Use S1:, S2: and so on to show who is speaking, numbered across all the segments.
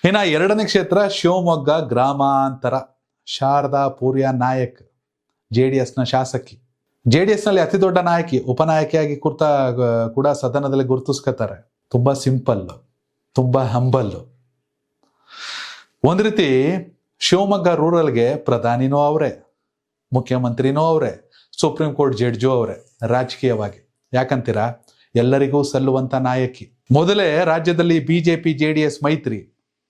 S1: ಇನ್ನ ಎರಡನೇ ಕ್ಷೇತ್ರ ಶಿವಮೊಗ್ಗ ಗ್ರಾಮಾಂತರ. ಶಾರದಾ ಪೂರ್ಯ ನಾಯಕ್, JDS ನ ಶಾಸಕಿ, JDS ನಲ್ಲಿ ಅತಿ ದೊಡ್ಡ ನಾಯಕಿ, ಉಪನಾಯಕಿಯಾಗಿ ಕೂಡ ಸದನದಲ್ಲಿ ಗುರುತಿಸ್ಕೊತಾರೆ. ತುಂಬಾ ಸಿಂಪಲ್, ತುಂಬಾ ಹಂಬಲ್. ಒಂದ್ ರೀತಿ ಶಿವಮೊಗ್ಗ ರೂರಲ್ಗೆ ಪ್ರಧಾನಿನೂ ಅವರೇ, ಮುಖ್ಯಮಂತ್ರಿನೂ ಅವರೇ, ಸುಪ್ರೀಂ ಕೋರ್ಟ್ ಜಡ್ಜು ಅವರೇ ರಾಜಕೀಯವಾಗಿ. ಯಾಕಂತೀರಾ? ಎಲ್ಲರಿಗೂ ಸಲ್ಲುವಂತ ನಾಯಕಿ. ಮೊದಲೇ ರಾಜ್ಯದಲ್ಲಿ ಬಿಜೆಪಿ JDS ಮೈತ್ರಿ.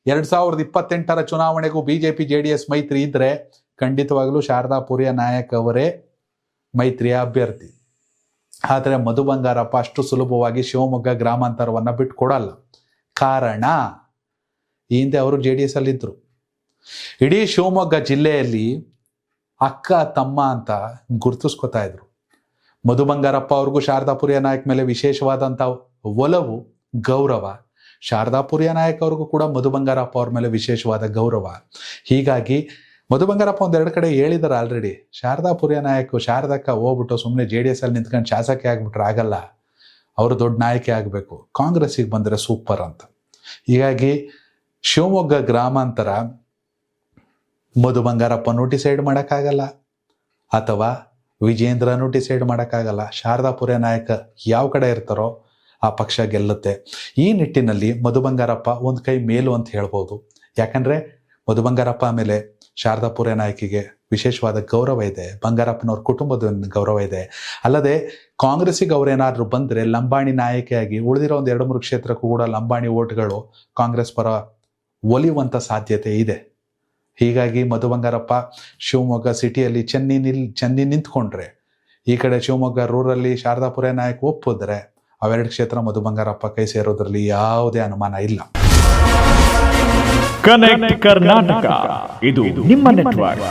S1: 2028 ಚುನಾವಣೆಗೂ ಬಿಜೆಪಿ JDS ಮೈತ್ರಿ ಇದ್ರೆ ಖಂಡಿತವಾಗ್ಲೂ ಶಾರದಾ ಪೂರ್ಯ ನಾಯಕ್ ಅವರೇ ಮೈತ್ರಿಯ ಅಭ್ಯರ್ಥಿ. ಆದರೆ ಮಧು ಬಂಗಾರಪ್ಪ ಅಷ್ಟು ಸುಲಭವಾಗಿ ಶಿವಮೊಗ್ಗ ಗ್ರಾಮಾಂತರವನ್ನ ಬಿಟ್ಟು ಕೊಡಲ್ಲ. ಕಾರಣ, ಈ ಹಿಂದೆ ಅವರು JDS ಅಲ್ಲಿ ಇದ್ರು. ಇಡೀ ಶಿವಮೊಗ್ಗ ಜಿಲ್ಲೆಯಲ್ಲಿ ಅಕ್ಕ ತಮ್ಮ ಅಂತ ಗುರುತಿಸ್ಕೊತಾ ಇದ್ರು. ಮಧು ಬಂಗಾರಪ್ಪ ಅವ್ರಿಗೂ ಶಾರದಾ ಪೂರ್ಯ ನಾಯಕ್ ಮೇಲೆ ವಿಶೇಷವಾದಂಥ ಒಲವು, ಗೌರವ. ಶಾರದಾ ಪೂರ್ಯ ನಾಯಕ್ ಅವ್ರಿಗೂ ಕೂಡ ಮಧು ಬಂಗಾರಪ್ಪ ಅವ್ರ ಮೇಲೆ ವಿಶೇಷವಾದ ಗೌರವ. ಹೀಗಾಗಿ ಮಧು ಬಂಗಾರಪ್ಪ ಒಂದೆರಡು ಕಡೆ ಹೇಳಿದಾರೆ ಆಲ್ರೆಡಿ, ಶಾರದಾ ಪೂರ್ಯ ನಾಯಕ್ ಶಾರದಕ್ಕ ಹೋಗ್ಬಿಟ್ಟು ಸುಮ್ಮನೆ JDS ಅಲ್ಲಿ ನಿಂತ್ಕೊಂಡು ಶಾಸಕಿ ಆಗ್ಬಿಟ್ರೆ ಆಗಲ್ಲ, ಅವರು ದೊಡ್ಡ ನಾಯಕಿ ಆಗಬೇಕು, ಕಾಂಗ್ರೆಸ್ಸಿಗೆ ಬಂದರೆ ಸೂಪರ್ ಅಂತ. ಹೀಗಾಗಿ ಶಿವಮೊಗ್ಗ ಗ್ರಾಮಾಂತರ ಮಧು ಬಂಗಾರಪ್ಪನೂ ಡಿಸೈಡ್ ಮಾಡೋಕ್ಕಾಗಲ್ಲ, ಅಥವಾ ವಿಜೇಂದ್ರನೂ ಡಿಸೈಡ್ ಮಾಡೋಕ್ಕಾಗಲ್ಲ. ಶಾರದಾ ಪೂರ್ಯ ನಾಯಕ ಯಾವ ಕಡೆ ಇರ್ತಾರೋ ಆ ಪಕ್ಷ ಗೆಲ್ಲುತ್ತೆ. ಈ ನಿಟ್ಟಿನಲ್ಲಿ ಮಧು ಬಂಗಾರಪ್ಪ ಒಂದು ಕೈ ಮೇಲು ಅಂತ ಹೇಳ್ಬೋದು. ಯಾಕಂದ್ರೆ ಮಧು ಬಂಗಾರಪ್ಪ ಮೇಲೆ ಶಾರದಾ ಪೂರ್ಯ ನಾಯಕಿಗೆ ವಿಶೇಷವಾದ ಗೌರವ ಇದೆ, ಬಂಗಾರಪ್ಪನವ್ರ ಕುಟುಂಬದ ಗೌರವ ಇದೆ. ಅಲ್ಲದೆ ಕಾಂಗ್ರೆಸ್ಸಿಗೆ ಅವರೇನಾದ್ರೂ ಬಂದರೆ ಲಂಬಾಣಿ ನಾಯಕಿಯಾಗಿ ಉಳಿದಿರೋ ಒಂದು 2-3 ಕ್ಷೇತ್ರಕ್ಕೂ ಕೂಡ ಲಂಬಾಣಿ ಓಟ್ಗಳು ಕಾಂಗ್ರೆಸ್ ಪರ ಒಲಿಯುವಂಥ ಸಾಧ್ಯತೆ ಇದೆ. ಹೀಗಾಗಿ ಮಧು ಬಂಗಾರಪ್ಪ ಶಿವಮೊಗ್ಗ ಸಿಟಿಯಲ್ಲಿ ಚೆನ್ನಿ ನಿಂತ್ಕೊಂಡ್ರೆ, ಈ ಕಡೆ ಶಿವಮೊಗ್ಗ ರೂರಲ್ಲಿ ಶಾರದಾ ಪೂರ್ಯ ನಾಯಕ್ ಒಪ್ಪಿದ್ರೆ, ಅವೆರಡು ಕ್ಷೇತ್ರ ಮಧು ಬಂಗಾರಪ್ಪ ಕೈ ಸೇರೋದ್ರಲ್ಲಿ ಯಾವುದೇ ಅನುಮಾನ ಇಲ್ಲ.
S2: ಕನೆಕ್ಟ್ ಕರ್ನಾಟಕ, ಇದು ನಿಮ್ಮ ನೆಟ್ವರ್ಕ್.